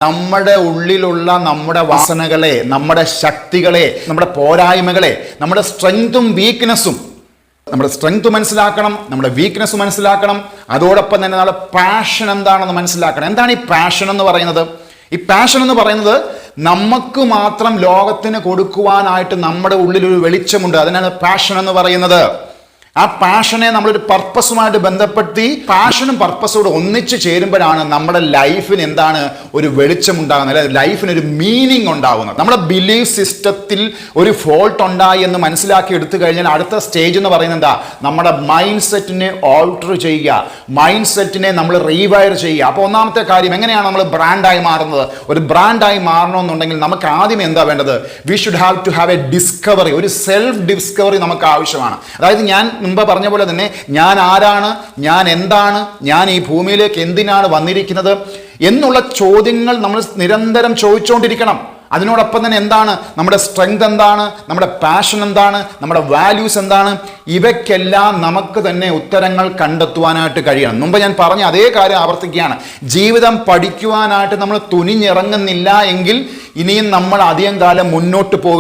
നമ്മുടെ ഉള്ളിലുള്ള നമ്മുടെ വാസനകളെ, നമ്മുടെ ശക്തികളെ, നമ്മുടെ പോരായ്മകളെ, നമ്മുടെ സ്ട്രെങ്തും വീക്ക്നെസ്സും, നമ്മുടെ സ്ട്രെങ്ത് മനസ്സിലാക്കണം, നമ്മുടെ വീക്ക്നെസ് മനസ്സിലാക്കണം. അതോടൊപ്പം തന്നെ നമ്മുടെ പാഷൻ എന്താണെന്ന് മനസ്സിലാക്കണം. എന്താണ് ഈ പാഷൻ എന്ന് പറയുന്നത്? ഈ പാഷൻ എന്ന് പറയുന്നത് നമുക്ക് മാത്രം ലോകത്തിന് കൊടുക്കുവാനായിട്ട് നമ്മുടെ ഉള്ളിലൊരു വെളിച്ചമുണ്ട്. അതിനാണ് പാഷൻ എന്ന് പറയുന്നത്. ആ പാഷനെ നമ്മളൊരു പർപ്പസുമായിട്ട് ബന്ധപ്പെടുത്തി പാഷനും പർപ്പസോട് ഒന്നിച്ച് ചേരുമ്പോഴാണ് നമ്മുടെ ലൈഫിന് എന്താണ് ഒരു വെളിച്ചം ഉണ്ടാകുന്നത്, അല്ലെ ലൈഫിന് ഒരു മീനിങ് ഉണ്ടാകുന്നത്. നമ്മുടെ ബിലീഫ് സിസ്റ്റത്തിൽ ഒരു ഫോൾട്ട് ഉണ്ടായി എന്ന് മനസ്സിലാക്കി എടുത്തു കഴിഞ്ഞാൽ അടുത്ത സ്റ്റേജ് എന്ന് പറയുന്നത് എന്താ? നമ്മുടെ മൈൻഡ് സെറ്റിനെ ഓൾട്ടർ ചെയ്യുക, മൈൻഡ് സെറ്റിനെ നമ്മൾ റീവയർ ചെയ്യുക. അപ്പോൾ ഒന്നാമത്തെ കാര്യം, എങ്ങനെയാണ് നമ്മൾ ബ്രാൻഡായി മാറുന്നത്? ഒരു ബ്രാൻഡായി മാറണമെന്നുണ്ടെങ്കിൽ നമുക്ക് ആദ്യം എന്താ വേണ്ടത്? We should have to have a discovery, ഒരു സെൽഫ് ഡിസ്കവറി നമുക്ക് ആവശ്യമാണ്. അതായത് ഞാൻ മുമ്പ് പറഞ്ഞ പോലെ തന്നെ ഞാൻ ആരാണ്, ഞാൻ എന്താണ്, ഞാൻ ഈ ഭൂമിയിലേക്ക് എന്തിനാണ് വന്നിരിക്കുന്നത് എന്നുള്ള ചോദ്യങ്ങൾ നമ്മൾ നിരന്തരം ചോദിച്ചുകൊണ്ടിരിക്കണം. അതിനോടൊപ്പം തന്നെ എന്താണ് നമ്മുടെ സ്ട്രെങ്ത്, എന്താണ് നമ്മുടെ പാഷൻ, എന്താണ് നമ്മുടെ വാല്യൂസ്, എന്താണ് ഇവയ്ക്കെല്ലാം നമുക്ക് തന്നെ ഉത്തരങ്ങൾ കണ്ടെത്തുവാനായിട്ട് കഴിയണം. മുമ്പ് ഞാൻ പറഞ്ഞ അതേ കാര്യം ആവർത്തിക്കുകയാണ്. ജീവിതം പഠിക്കുവാനായിട്ട് നമ്മൾ തുനിഞ്ഞിറങ്ങുന്നില്ല എങ്കിൽ ഇനിയും നമ്മൾ അധികം കാലം മുന്നോട്ട് പോകും.